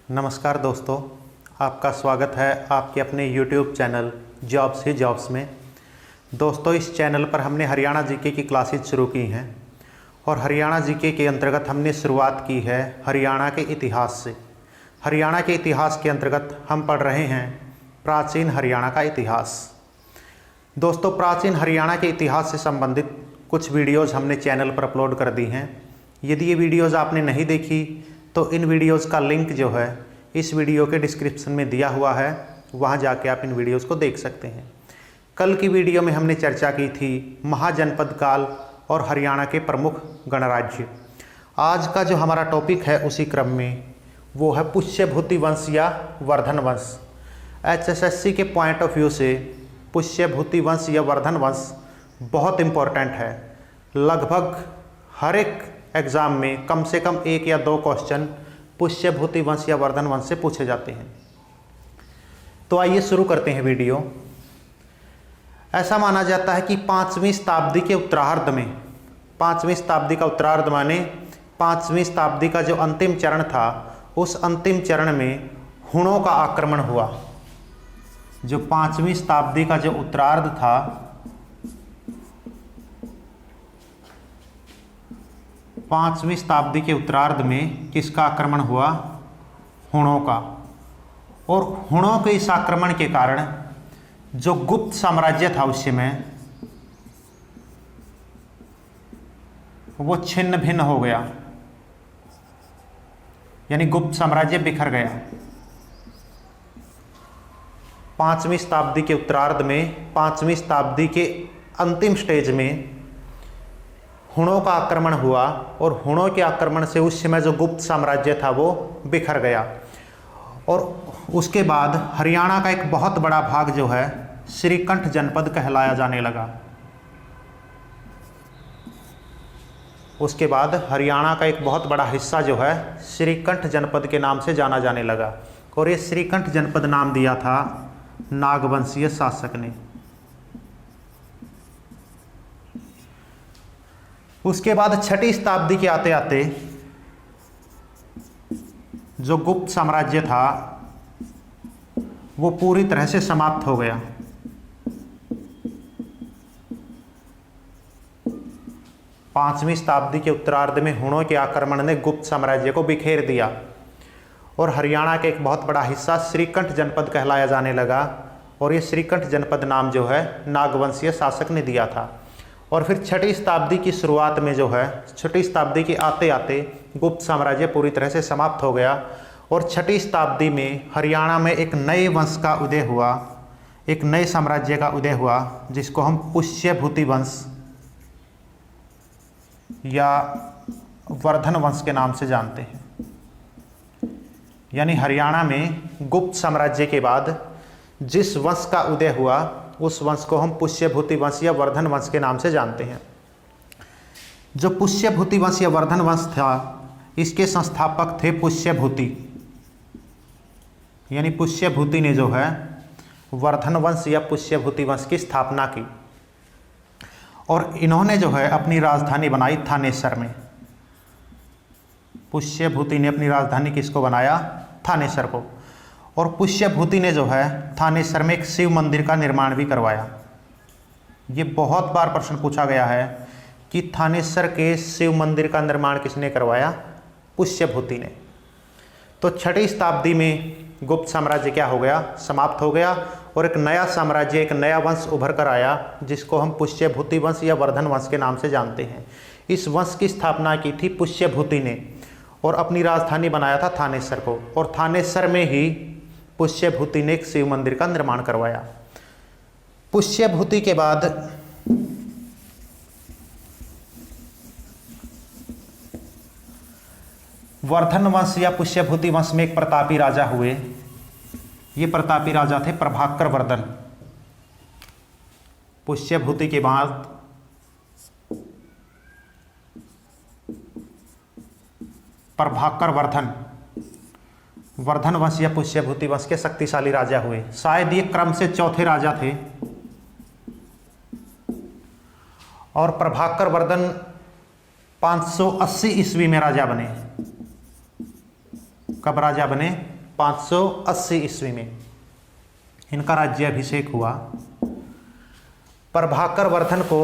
नमस्कार दोस्तों, आपका स्वागत है आपके अपने YouTube चैनल जॉब्स ही जॉब्स में। दोस्तों, इस चैनल पर हमने हरियाणा जीके की क्लासेज शुरू की हैं और हरियाणा जीके के अंतर्गत हमने शुरुआत की है हरियाणा के इतिहास से। हरियाणा के इतिहास के अंतर्गत हम पढ़ रहे हैं प्राचीन हरियाणा का इतिहास। दोस्तों, प्राचीन हरियाणा के इतिहास से संबंधित कुछ वीडियोज़ हमने चैनल पर अपलोड कर दी हैं। यदि ये वीडियोज़ आपने नहीं देखी तो इन वीडियोज़ का लिंक जो है इस वीडियो के डिस्क्रिप्शन में दिया हुआ है, वहाँ जाके आप इन वीडियोज़ को देख सकते हैं। कल की वीडियो में हमने चर्चा की थी महाजनपद काल और हरियाणा के प्रमुख गणराज्य। आज का जो हमारा टॉपिक है उसी क्रम में वो है पुष्यभूति वंश या वर्धन वंश। HSSC के पॉइंट ऑफ व्यू से पुष्यभूति वंश या वर्धन वंश बहुत इम्पोर्टेंट है। लगभग हर एक एग्ज़ाम में कम से कम 1 या 2 क्वेश्चन पुष्यभूति वंश या वर्धन वंश से पूछे जाते हैं। तो आइए शुरू करते हैं वीडियो। ऐसा माना जाता है कि 5वीं शताब्दी के उत्तरार्ध में, 5वीं शताब्दी का उत्तरार्ध माने 5वीं शताब्दी का जो अंतिम चरण था, उस अंतिम चरण में हुणों का आक्रमण हुआ। जो 5वीं शताब्दी का जो उत्तरार्ध था, 5वीं शताब्दी के उत्तरार्ध में किसका आक्रमण हुआ? हुणों का। और हुणों के इस आक्रमण के कारण जो गुप्त साम्राज्य था उस समय वो छिन्न भिन्न हो गया, यानी गुप्त साम्राज्य बिखर गया। 5वीं शताब्दी के उत्तरार्ध में, 5वीं शताब्दी के अंतिम स्टेज में हुणों का आक्रमण हुआ और हुणों के आक्रमण से उस समय जो गुप्त साम्राज्य था वो बिखर गया। और उसके बाद हरियाणा का एक बहुत बड़ा भाग जो है श्रीकंठ जनपद कहलाया जाने लगा। उसके बाद हरियाणा का एक बहुत बड़ा हिस्सा जो है श्रीकंठ जनपद के नाम से जाना जाने लगा। और ये श्रीकंठ जनपद नाम दिया था नागवंशीय शासक ने। उसके बाद 6वीं शताब्दी के आते आते जो गुप्त साम्राज्य था वो पूरी तरह से समाप्त हो गया। 5वीं शताब्दी के उत्तरार्ध में हुणों के आक्रमण ने गुप्त साम्राज्य को बिखेर दिया और हरियाणा का एक बहुत बड़ा हिस्सा श्रीकंठ जनपद कहलाया जाने लगा। और ये श्रीकंठ जनपद नाम जो है नागवंशीय शासक ने दिया था। और फिर 6वीं शताब्दी की शुरुआत में जो है, 6वीं शताब्दी के आते आते गुप्त साम्राज्य पूरी तरह से समाप्त हो गया। और 6वीं शताब्दी में हरियाणा में एक नए वंश का उदय हुआ, एक नए साम्राज्य का उदय हुआ जिसको हम पुष्यभूति वंश या वर्धन वंश के नाम से जानते हैं। यानी हरियाणा में गुप्त साम्राज्य के बाद जिस वंश का उदय हुआ उस वंश को हम पुष्यभूति वंश या वर्धन वंश के नाम से जानते हैं। जो पुष्यभूति वंश या वर्धन वंश था, इसके संस्थापक थे पुष्यभूति। यानी पुष्यभूति ने जो है वर्धन वंश या पुष्यभूति वंश की स्थापना की। और इन्होंने जो है अपनी राजधानी बनाई थानेसर में। पुष्यभूति ने अपनी राजधानी किसको बनाया? थानेसर को। और पुष्यभूति ने जो है थानेसर में एक शिव मंदिर का निर्माण भी करवाया। ये बहुत बार प्रश्न पूछा गया है कि थानेसर के शिव मंदिर का निर्माण किसने करवाया? पुष्यभूति ने। तो 6वीं शताब्दी में गुप्त साम्राज्य क्या हो गया? समाप्त हो गया और एक नया साम्राज्य, एक नया वंश उभर कर आया जिसको हम पुष्यभूति वंश या वर्धन वंश के नाम से जानते हैं। इस वंश की स्थापना की थी पुष्यभूति ने और अपनी राजधानी बनाया था थानेसर को। और थानेसर में ही पुष्यभूति ने एक शिव मंदिर का निर्माण करवाया। पुष्यभूति के बाद वर्धन वंश या पुष्यभूति वंश में एक प्रतापी राजा हुए। ये प्रतापी राजा थे प्रभाकर वर्धन। पुष्यभूति के बाद प्रभाकर वर्धन, वर्धन वंश या पुष्यभूति वंश के शक्तिशाली राजा हुए। शायद ये क्रम से चौथे राजा थे। और प्रभाकर वर्धन 580 ईस्वी में राजा बने। कब राजा बने? 580 ईस्वी में इनका राज्याभिषेक हुआ। प्रभाकर वर्धन को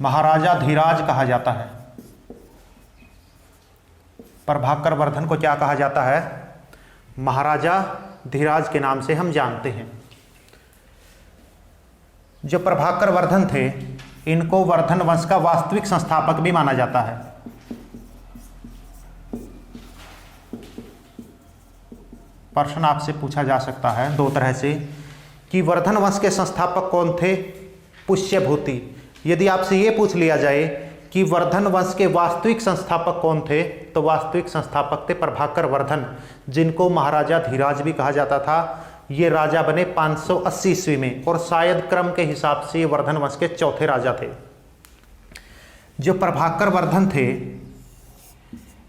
महाराजा धीराज कहा जाता है। प्रभाकर वर्धन को क्या कहा जाता है? महाराजा धीराज के नाम से हम जानते हैं। जो प्रभाकर वर्धन थे, इनको वर्धन वंश का वास्तविक संस्थापक भी माना जाता है। प्रश्न आपसे पूछा जा सकता है दो तरह से कि वर्धन वंश के संस्थापक कौन थे? पुष्यभूति। यदि आपसे ये पूछ लिया जाए कि वर्धन वंश के वास्तविक संस्थापक कौन थे, तो वास्तविक संस्थापक थे प्रभाकर वर्धन, जिनको महाराजा धीराज भी कहा जाता था। ये राजा बने 580 ईस्वी में और शायद क्रम के हिसाब से ये वर्धन वंश के चौथे राजा थे। जो प्रभाकर वर्धन थे,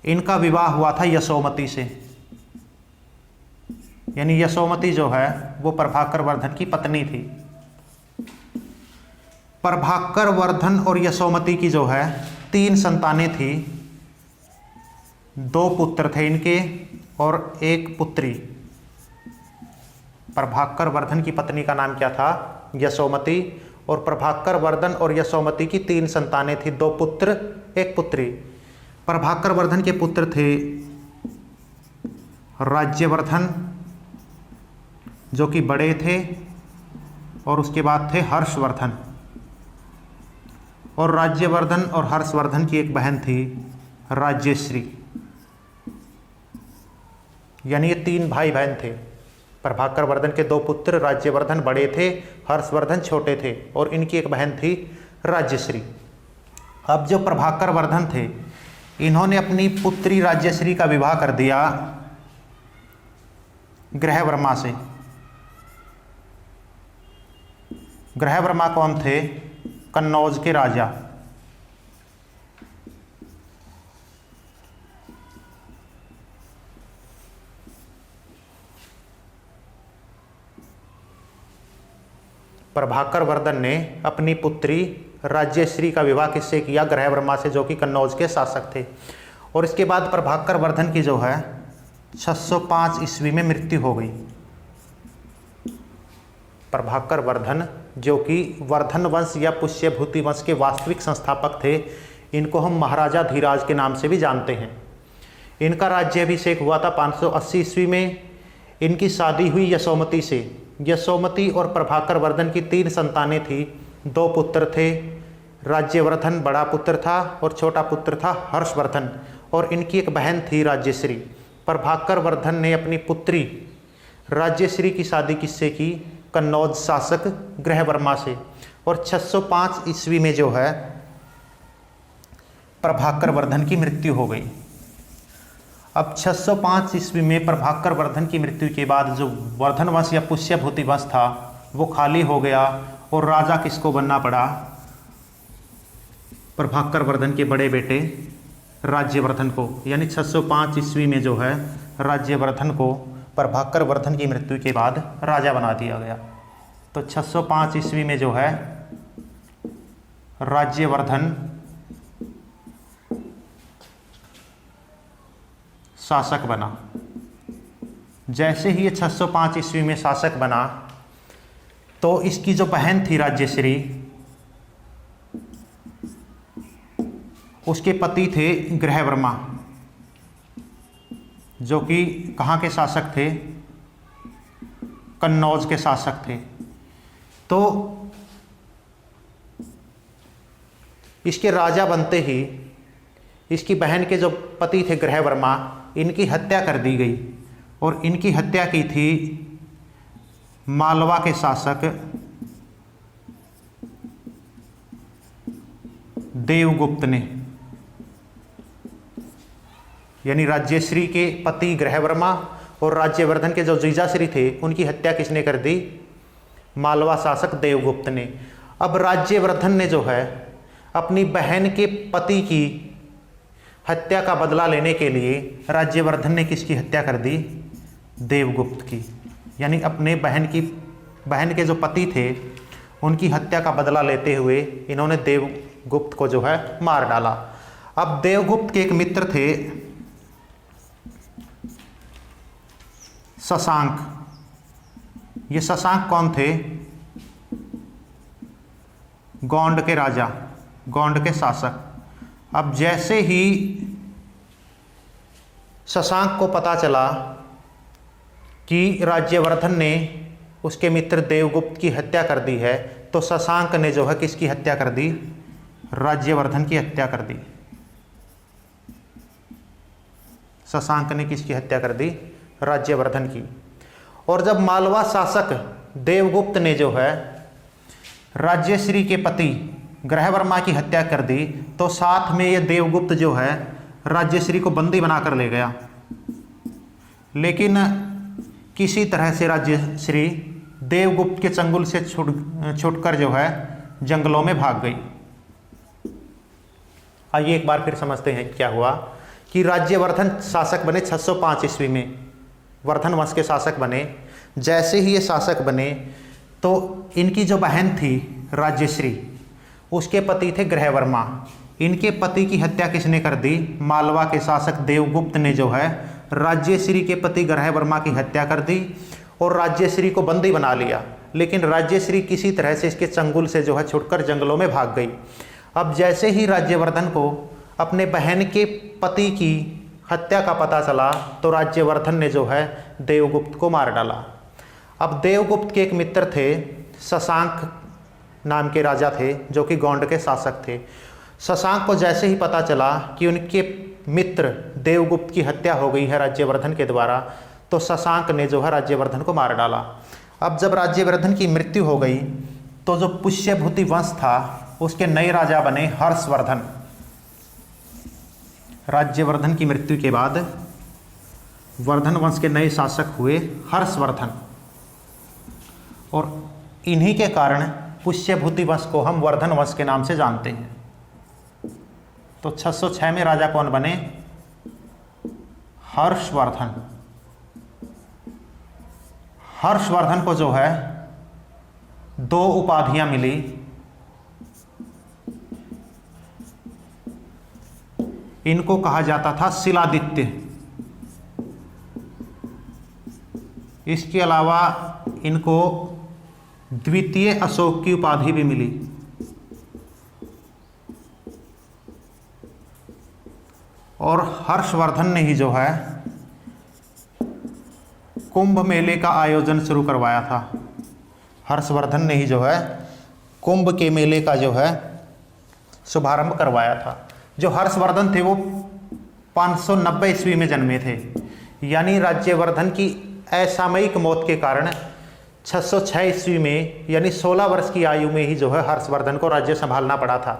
इनका विवाह हुआ था यशोमती से, यानी यशोमती जो है वो प्रभाकर वर्धन की पत्नी थी। प्रभाकर वर्धन और यशोमती की जो है 3 संतानें थी। 2 पुत्र थे इनके और 1 पुत्री। प्रभाकर वर्धन की पत्नी का नाम क्या था? यशोमती। और प्रभाकर वर्धन और यशोमती की 3 संतानें थी, 2 पुत्र 1 पुत्री। प्रभाकर वर्धन के पुत्र थे राज्यवर्धन, जो कि बड़े थे, और उसके बाद थे हर्षवर्धन। और राज्यवर्धन और हर्षवर्धन की एक बहन थी राज्यश्री। यानी ये 3 भाई बहन थे। प्रभाकर वर्धन के 2 पुत्र, राज्यवर्धन बड़े थे, हर्षवर्धन छोटे थे, और इनकी एक बहन थी राज्यश्री। अब जो प्रभाकर वर्धन थे, इन्होंने अपनी पुत्री राज्यश्री का विवाह कर दिया ग्रहवर्मा से। ग्रहवर्मा कौन थे? कन्नौज के राजा। प्रभाकर वर्धन ने अपनी पुत्री राज्यश्री का विवाह किससे किया? ग्रहवर्मा से, जो कि कन्नौज के शासक थे। और इसके बाद प्रभाकर वर्धन की जो है 605 ईस्वी में मृत्यु हो गई। प्रभाकर वर्धन, जो कि वर्धन वंश या पुष्यभूति वंश के वास्तविक संस्थापक थे, इनको हम महाराजा धीराज के नाम से भी जानते हैं। इनका राज्याभिषेक हुआ था 580 ईस्वी में। इनकी शादी हुई यशोमती से। यशोमती और प्रभाकर वर्धन की 3 संतानें थी, 2 पुत्र थे। राज्यवर्धन बड़ा पुत्र था और छोटा पुत्र था हर्षवर्धन, और इनकी एक बहन थी राज्यश्री। प्रभाकर वर्धन ने अपनी पुत्री राज्यश्री की शादी किससे की? कन्नौज शासक ग्रहवर्मा से। और 605 ईस्वी में जो है प्रभाकर वर्धन की मृत्यु हो गई। अब 605 ईस्वी में प्रभाकर वर्धन की मृत्यु के बाद जो वर्धन वंश या पुष्यभूति वंश था वो खाली हो गया, और राजा किसको बनना पड़ा? प्रभाकर वर्धन के बड़े बेटे राज्यवर्धन को। यानी 605 ईस्वी में जो है राज्यवर्धन को प्रभाकर वर्धन की मृत्यु के बाद राजा बना दिया गया। तो 605 ईस्वी में जो है राज्यवर्धन शासक बना। जैसे ही ये 605 ईस्वी में शासक बना, तो इसकी जो बहन थी राज्यश्री, उसके पति थे ग्रहवर्मा, जो कि कहाँ के शासक थे? कन्नौज के शासक थे। तो इसके राजा बनते ही इसकी बहन के जो पति थे ग्रहवर्मा, इनकी हत्या कर दी गई। और इनकी हत्या की थी मालवा के शासक देवगुप्त ने। यानी राज्यश्री के पति ग्रहवर्मा और राज्यवर्धन के जो जीजाश्री थे, उनकी हत्या किसने कर दी? मालवा शासक देवगुप्त ने। अब राज्यवर्धन ने जो है अपनी बहन के पति की हत्या का बदला लेने के लिए राज्यवर्धन ने किसकी हत्या कर दी? देवगुप्त की। यानी अपने बहन के जो पति थे उनकी हत्या का बदला लेते हुए इन्होंने देवगुप्त को जो है मार डाला। अब देवगुप्त के एक मित्र थे शशांक। ये शशांक कौन थे? गौंड के राजा, गौंड के शासक। अब जैसे ही शशांक को पता चला कि राज्यवर्धन ने उसके मित्र देवगुप्त की हत्या कर दी है, तो शशांक ने जो है किसकी हत्या कर दी? राज्यवर्धन की हत्या कर दी। शशांक ने किसकी हत्या कर दी? राज्यवर्धन की। और जब मालवा शासक देवगुप्त ने जो है राज्यश्री के पति ग्रहवर्मा की हत्या कर दी, तो साथ में ये देवगुप्त जो है राज्यश्री को बंदी बनाकर ले गया। लेकिन किसी तरह से राज्यश्री देवगुप्त के चंगुल से छूटकर जो है जंगलों में भाग गई। आइए एक बार फिर समझते हैं क्या हुआ कि राज्यवर्धन शासक बने 605 ईस्वी में, वर्धन वंश के शासक बने। जैसे ही ये शासक बने तो इनकी जो बहन थी राज्यश्री, उसके पति थे ग्रहवर्मा। इनके पति की हत्या किसने कर दी? मालवा के शासक देवगुप्त ने जो है राज्यश्री के पति ग्रहवर्मा की हत्या कर दी और राज्यश्री को बंदी बना लिया। लेकिन राज्यश्री किसी तरह से इसके चंगुल से जो है छुटकर जंगलों में भाग गई। अब जैसे ही राज्यवर्धन को अपने बहन के पति की हत्या का पता चला, तो राज्यवर्धन ने जो है देवगुप्त को मार डाला। अब देवगुप्त के एक मित्र थे, शशांक नाम के राजा थे, जो कि गौंड के शासक थे। शशांक को जैसे ही पता चला कि उनके मित्र देवगुप्त की हत्या हो गई है राज्यवर्धन के द्वारा, तो शशांक ने जो है राज्यवर्धन को मार डाला। अब जब राज्यवर्धन की मृत्यु हो गई, तो जो पुष्यभूति वंश था उसके नए राजा बने हर्षवर्धन। राज्यवर्धन की मृत्यु के बाद वर्धन वंश के नए शासक हुए हर्षवर्धन, और इन्हीं के कारण पुष्यभूति वंश को हम वर्धन वंश के नाम से जानते हैं। तो 606 में राजा कौन बने? हर्षवर्धन। हर्षवर्धन को जो है 2 उपाधियां मिली। इनको कहा जाता था शिलादित्य। इसके अलावा इनको द्वितीय अशोक की उपाधि भी मिली। और हर्षवर्धन ने ही जो है कुंभ मेले का आयोजन शुरू करवाया था। हर्षवर्धन ने ही जो है कुंभ के मेले का जो है शुभारंभ करवाया था। जो हर्षवर्धन थे वो 590 ईस्वी में जन्मे थे, यानी राज्यवर्धन की असामयिक मौत के कारण 606 ईस्वी में यानी 16 वर्ष की आयु में ही जो है हर्षवर्धन को राज्य संभालना पड़ा था।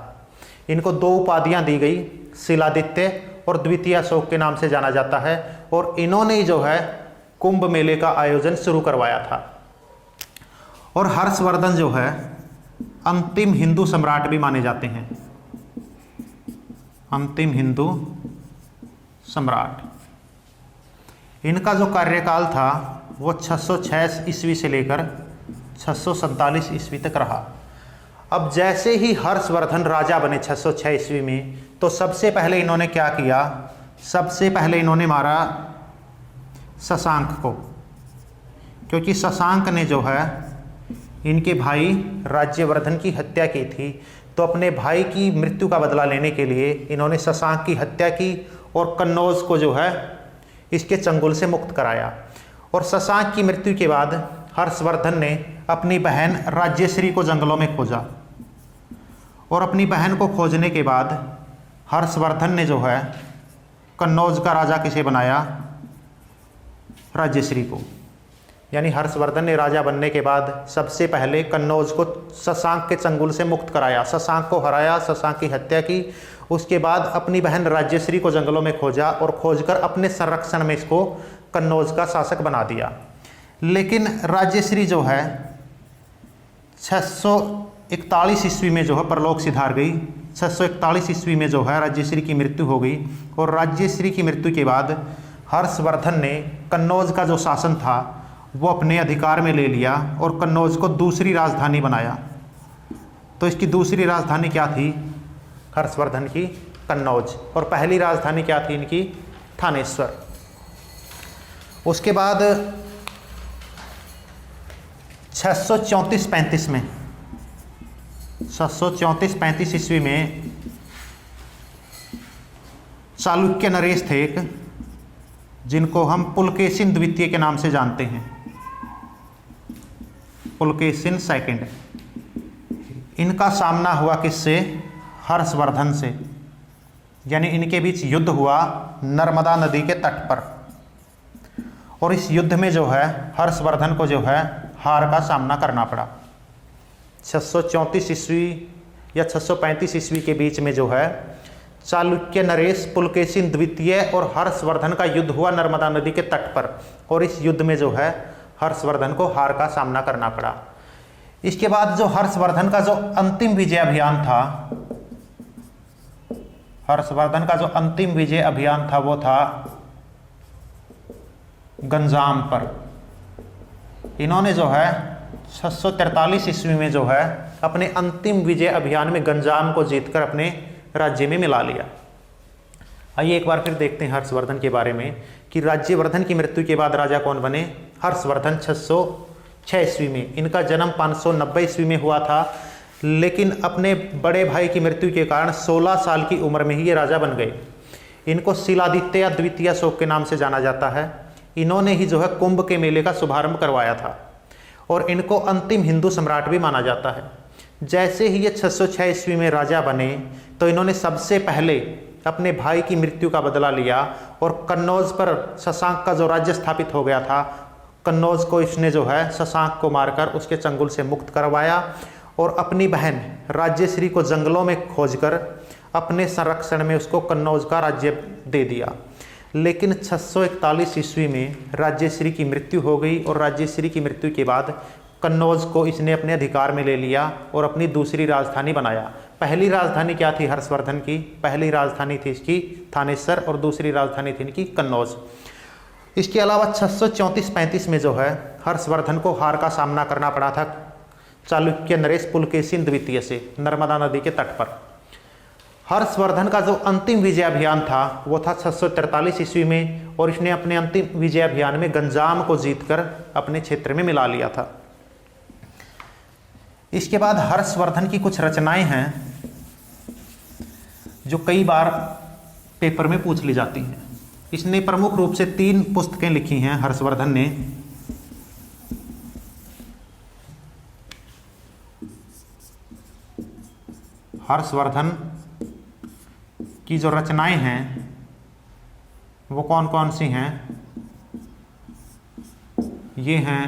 इनको 2 उपाधियां दी गई, शिलादित्य और द्वितीय अशोक के नाम से जाना जाता है। और इन्होंने ही जो है कुंभ मेले का आयोजन शुरू करवाया था। और हर्षवर्धन जो है अंतिम हिंदू सम्राट भी माने जाते हैं, अंतिम हिंदू सम्राट। इनका जो कार्यकाल था वो 606 ईस्वी से लेकर 647 ईस्वी तक रहा। अब जैसे ही हर्षवर्धन राजा बने 606 ईस्वी में, तो सबसे पहले इन्होंने क्या किया? सबसे पहले इन्होंने मारा शशांक को, क्योंकि शशांक ने जो है इनके भाई राज्यवर्धन की हत्या की थी। तो अपने भाई की मृत्यु का बदला लेने के लिए इन्होंने शशांक की हत्या की और कन्नौज को जो है इसके चंगुल से मुक्त कराया। और शशांक की मृत्यु के बाद हर्षवर्धन ने अपनी बहन राज्यश्री को जंगलों में खोजा, और अपनी बहन को खोजने के बाद हर्षवर्धन ने जो है कन्नौज का राजा किसे बनाया? राज्यश्री को। यानी हर्षवर्धन ने राजा बनने के बाद सबसे पहले कन्नौज को शशांक के चंगुल से मुक्त कराया, शशांक को हराया, शशांक की हत्या की। उसके बाद अपनी बहन राज्यश्री को जंगलों में खोजा और खोजकर अपने संरक्षण में इसको कन्नौज का शासक बना दिया। लेकिन राज्यश्री जो है 641 ईस्वी में जो है परलोक सिधार गई। 641 ईस्वी में जो है राज्यश्री की मृत्यु हो गई। और राज्यश्री की मृत्यु के बाद हर्षवर्धन ने कन्नौज का जो शासन था वो अपने अधिकार में ले लिया और कन्नौज को दूसरी राजधानी बनाया। तो इसकी दूसरी राजधानी क्या थी हर्षवर्धन की? कन्नौज। और पहली राजधानी क्या थी इनकी? थानेश्वर। उसके बाद 634-35 में 634-35 ईस्वी में चालुक्य नरेश थे एक, जिनको हम पुलकेशिन द्वितीय के नाम से जानते हैं, पुलकेशिन सेकंड। इनका सामना हुआ किससे? हर्षवर्धन से। यानी इनके बीच युद्ध हुआ नर्मदा नदी के तट पर, और इस युद्ध में जो है हर्षवर्धन को जो है हार का सामना करना पड़ा। 634 ईस्वी या 635 ईस्वी के बीच में जो है चालुक्य नरेश, पुलकेशिन द्वितीय और हर्षवर्धन का युद्ध हुआ नर्मदा नदी के तट पर, और इस युद्ध में जो है हर्षवर्धन को हार का सामना करना पड़ा। इसके बाद जो हर्षवर्धन का जो अंतिम विजय अभियान था, हर्षवर्धन का जो अंतिम विजय अभियान था वो था गंजाम पर। इन्होंने जो है 643 ईस्वी में जो है अपने अंतिम विजय अभियान में गंजाम को जीतकर अपने राज्य में मिला लिया। आइए एक बार फिर देखते हैं हर्षवर्धन के बारे में कि राज्यवर्धन की मृत्यु के बाद राजा कौन बने? हर्षवर्धन 606 ईस्वी में। इनका जन्म 590 ईस्वी में हुआ था, लेकिन अपने बड़े भाई की मृत्यु के कारण 16 साल की उम्र में ही ये राजा बन गए। इनको शिलादित्य या द्वितीय अशोक के नाम से जाना जाता है। इन्होंने ही जो है कुंभ के मेले का शुभारंभ करवाया था, और इनको अंतिम हिंदू सम्राट भी माना जाता है। जैसे ही ये 606 ईस्वी में राजा बने तो इन्होंने सबसे पहले अपने भाई की मृत्यु का बदला लिया, और कन्नौज पर शशांक का जो राज्य स्थापित हो गया था, कन्नौज को इसने जो है शशांक को मारकर उसके चंगुल से मुक्त करवाया, और अपनी बहन राज्यश्री को जंगलों में खोजकर अपने संरक्षण में उसको कन्नौज का राज्य दे दिया। लेकिन 641 ईस्वी में राज्यश्री की मृत्यु हो गई, और राज्यश्री की मृत्यु के बाद कन्नौज को इसने अपने अधिकार में ले लिया और अपनी दूसरी राजधानी बनाया। पहली राजधानी क्या थी हर्षवर्धन की? पहली राजधानी थी इसकी थानेश्वर, और दूसरी राजधानी थी इनकी कन्नौज। इसके अलावा 634-35 में जो है हर्षवर्धन को हार का सामना करना पड़ा था चालुक्य नरेश पुलकेशिन द्वितीय से नर्मदा नदी के तट पर। हर्षवर्धन का जो अंतिम विजय अभियान था वो था 643 ईस्वी में, और इसने अपने अंतिम विजय अभियान में गंजाम को जीतकर अपने क्षेत्र में मिला लिया था। इसके बाद हर्षवर्धन की कुछ रचनाएं हैं जो कई बार पेपर में पूछ ली जाती हैं। इसने प्रमुख रूप से 3 पुस्तकें लिखी हैं हर्षवर्धन ने। हर्षवर्धन की जो रचनाएं हैं वो कौन कौन सी हैं? ये हैं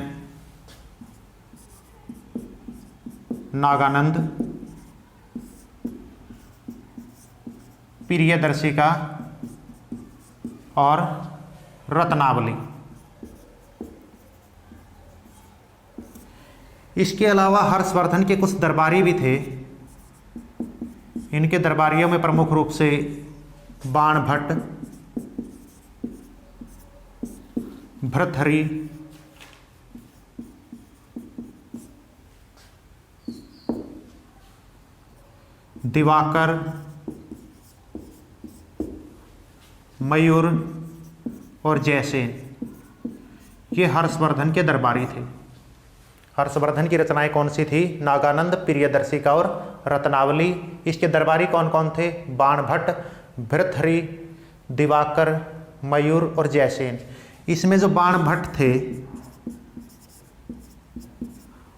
नागानंद, प्रियदर्शिका और रत्नावली। इसके अलावा हर्षवर्धन के कुछ दरबारी भी थे। इनके दरबारियों में प्रमुख रूप से बाणभट्ट, भर्तृहरि, दिवाकर, मयूर और जयसेन, ये हर्षवर्धन के दरबारी थे। हर्षवर्धन की रचनाएं कौन सी थी? नागानंद, प्रियदर्शिका और रत्नावली। इसके दरबारी कौन कौन थे? बाणभट्ट, भर्तृहरि, दिवाकर, मयूर और जयसेन। इसमें जो बाणभट्ट थे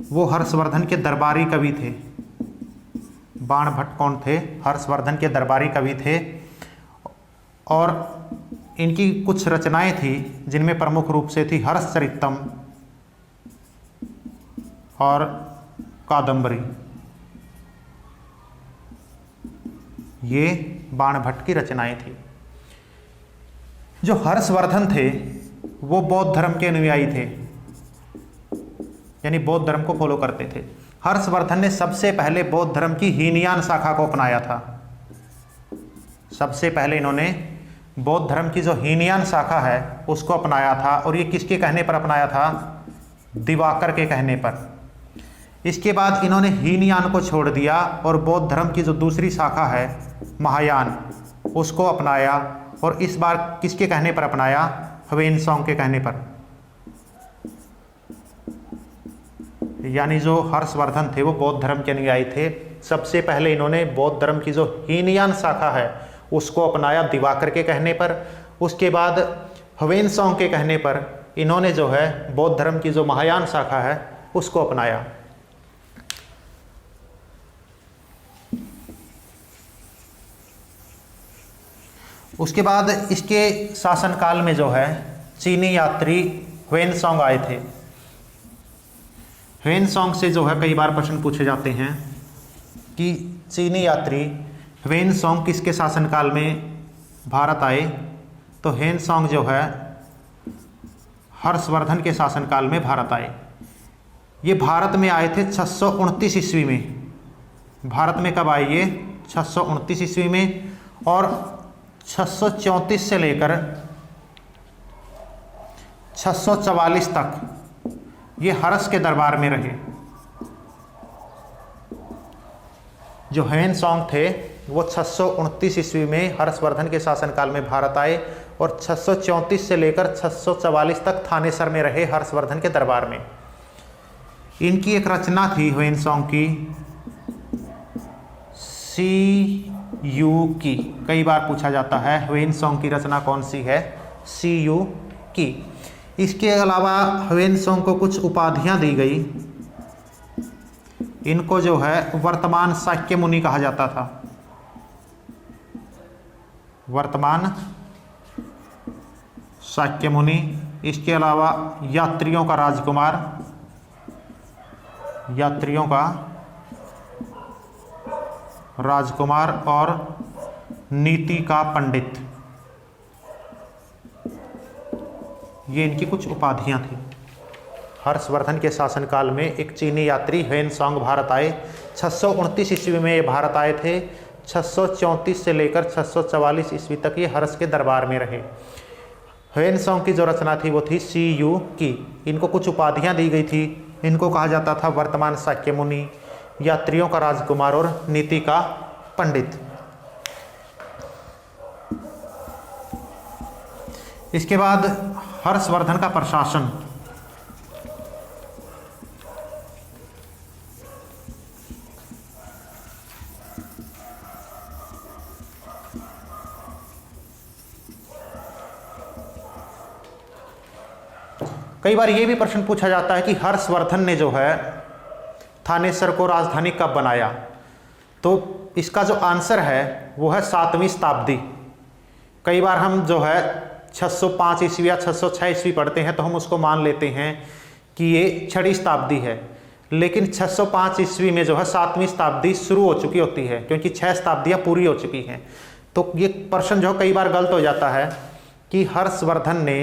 वो हर्षवर्धन के दरबारी कवि थे। बाणभट्ट कौन थे? हर्षवर्धन के दरबारी कवि थे, और इनकी कुछ रचनाएं थी जिनमें प्रमुख रूप से थी हर्षचरितम और कादंबरी। ये बाणभट्ट की रचनाएं थी। जो हर्षवर्धन थे वो बौद्ध धर्म के अनुयायी थे, यानी बौद्ध धर्म को फॉलो करते थे। हर्षवर्धन ने सबसे पहले बौद्ध धर्म की हीनयान शाखा को अपनाया था। सबसे पहले इन्होंने बौद्ध धर्म की जो हीनयान शाखा है उसको अपनाया था, और ये किसके कहने पर अपनाया था? दिवाकर के कहने पर। इसके बाद इन्होंने हीनयान को छोड़ दिया और बौद्ध धर्म की जो दूसरी शाखा है महायान उसको अपनाया। और इस बार किसके कहने पर अपनाया? ह्वेनसांग के कहने पर। यानी जो हर्षवर्धन थे वो बौद्ध धर्म के अनुयायी थे। सबसे पहले इन्होंने बौद्ध धर्म की जो हीनयान शाखा है उसको अपनाया दिवाकर के कहने पर। उसके बाद ह्वेनसांग के कहने पर इन्होंने जो है बौद्ध धर्म की जो महायान शाखा है उसको अपनाया। उसके बाद इसके शासनकाल में जो है चीनी यात्री ह्वेनसांग आए थे। ह्वेनसांग से जो है कई बार प्रश्न पूछे जाते हैं कि चीनी यात्री ह्वेनसांग किसके शासनकाल में भारत आए? तो ह्वेनसांग जो है हर्षवर्धन के शासनकाल में भारत आए। ये भारत में आए थे 629 ईस्वी में। भारत में कब आए ये? 629 ईस्वी में। और 634 से लेकर 644 तक ये हर्ष के दरबार में रहे। जो ह्वेनसांग थे वो 629 ईस्वी में हर्षवर्धन के शासनकाल में भारत आए और 634 से लेकर 644 तक थानेसर में रहे हर्षवर्धन के दरबार में। इनकी एक रचना थी ह्वेनसांग की CU की। कई बार पूछा जाता है ह्वेनसांग की रचना कौन सी है? CU की। इसके अलावा ह्वेनसांग को कुछ उपाधियां दी गई। इनको जो है वर्तमान शाक्य मुनि कहा जाता था। वर्तमान शाक्य मुनि। इसके अलावा यात्रियों का राजकुमार, यात्रियों का राजकुमार और नीति का पंडित, ये इनकी कुछ उपाधियां थी। हर्षवर्धन के शासनकाल में एक चीनी यात्री ह्वेनसांग भारत आए। 629 ईस्वी में ये भारत आए थे। 634 से लेकर 644 ईस्वी तक ये हर्ष के दरबार में रहे। ह्वेनसांग की जो रचना थी वो थी CU की। इनको कुछ उपाधियां दी गई थी। इनको कहा जाता था वर्तमान शाक्य मुनि, यात्रियों का राजकुमार और नीति का पंडित। इसके बाद हर्षवर्धन का प्रशासन। कई बार ये भी प्रश्न पूछा जाता है कि हर्षवर्धन ने जो है थानेसर को राजधानी कब बनाया? तो इसका जो आंसर है वो है 7वीं शताब्दी। कई बार हम जो है 605 ईस्वी या 606 ईस्वी पढ़ते हैं तो हम उसको मान लेते हैं कि ये 6वीं शताब्दी है। लेकिन 605 ईस्वी में जो है 7वीं शताब्दी शुरू हो चुकी होती है, क्योंकि 6 शताब्दियाँ पूरी हो चुकी हैं। तो ये प्रश्न जो कई बार गलत हो जाता है कि हर्षवर्धन ने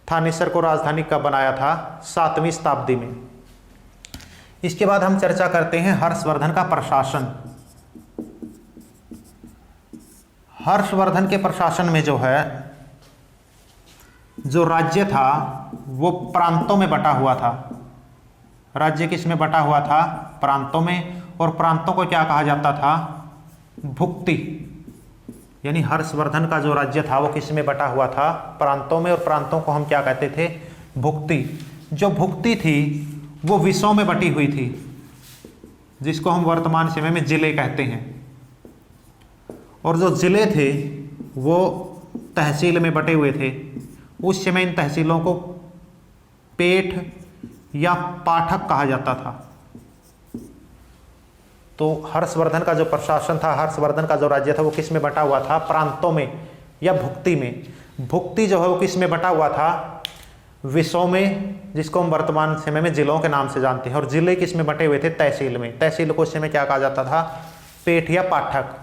थानेसर को राजधानी कब बनाया था? 7वीं शताब्दी में। इसके बाद हम चर्चा करते हैं हर्षवर्धन का प्रशासन। हर्षवर्धन के प्रशासन में जो है जो राज्य था वो प्रांतों में बटा हुआ था। राज्य किस में बटा हुआ था? प्रांतों में। और प्रांतों को क्या कहा जाता था? भुक्ति। यानी हर्षवर्धन का जो राज्य था वो किस में बटा हुआ था? प्रांतों में। और प्रांतों को हम क्या कहते थे? भुक्ति। जो भुक्ति थी वो विषयों में बटी हुई थी, जिसको हम वर्तमान समय में जिले कहते हैं। और जो जिले थे वो तहसील में बटे हुए थे। उस समय इन तहसीलों को पेठ या पाठक कहा जाता था। तो हर्षवर्धन का जो प्रशासन था, हर्षवर्धन का जो राज्य था वो किस में बटा हुआ था? प्रांतों में या भुक्ति में। भुक्ति जो है वो किस में बटा हुआ था? विषयों में, जिसको हम वर्तमान समय में जिलों के नाम से जानते हैं। और जिले किस में बटे हुए थे? तहसील में। तहसील को उस समय क्या कहा जाता था? पेठ या पाठक।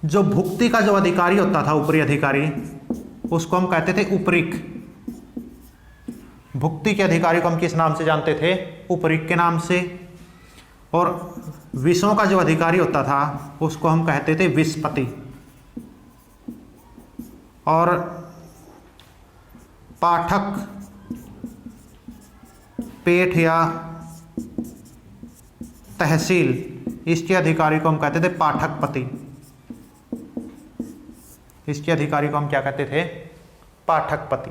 जो भुक्ति का जो अधिकारी होता था, ऊपरी अधिकारी, उसको हम कहते थे उपरीक। भुक्ति के अधिकारी को हम किस नाम से जानते थे? उपरीक के नाम से। और विषयों का जो अधिकारी होता था उसको हम कहते थे विषपति। और पाठक पेठ या तहसील, इसके अधिकारी को हम कहते थे पाठकपति। इसके अधिकारी को हम क्या कहते थे? पाठकपति।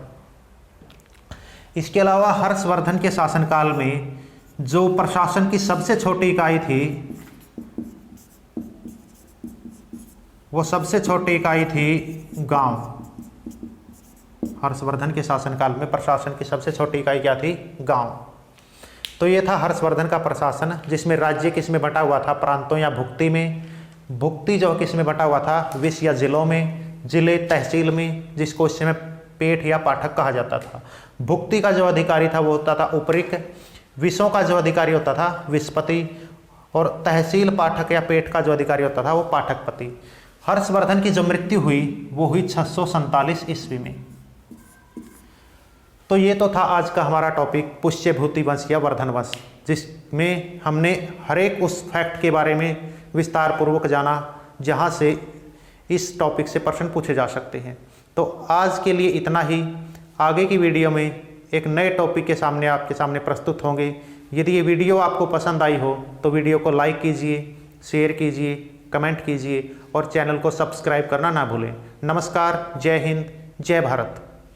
इसके अलावा हर्षवर्धन के शासनकाल में जो प्रशासन की सबसे छोटी इकाई थी, वो सबसे छोटी इकाई थी गांव। हर्षवर्धन के शासनकाल में प्रशासन की सबसे छोटी इकाई क्या थी? गांव। तो ये था हर्षवर्धन का प्रशासन, जिसमें राज्य किस में बटा हुआ था? प्रांतों या भुक्ति में। भुक्ति जो किस में बटा हुआ था? विष या जिलों में। जिले तहसील में, जिसको इस समय पेठ या पाठक कहा जाता था। भुक्ति का जो अधिकारी था वो होता था उपरिक। विषों का जो अधिकारी होता था विषपति। और तहसील पाठक या पेठ का जो अधिकारी होता था वो पाठकपति। हर्षवर्धन की जो मृत्यु हुई वो हुई 647 ईस्वी में। तो ये तो था आज का हमारा टॉपिक पुष्यभूति वंश या वर्धन वंश, जिसमें हमने हर एक उस फैक्ट के बारे में विस्तार पूर्वक जाना जहाँ से इस टॉपिक से प्रश्न पूछे जा सकते हैं। तो आज के लिए इतना ही। आगे की वीडियो में एक नए टॉपिक के सामने आपके सामने प्रस्तुत होंगे। यदि ये वीडियो आपको पसंद आई हो तो वीडियो को लाइक कीजिए, शेयर कीजिए, कमेंट कीजिए और चैनल को सब्सक्राइब करना ना भूलें। नमस्कार, जय हिंद, जय भारत।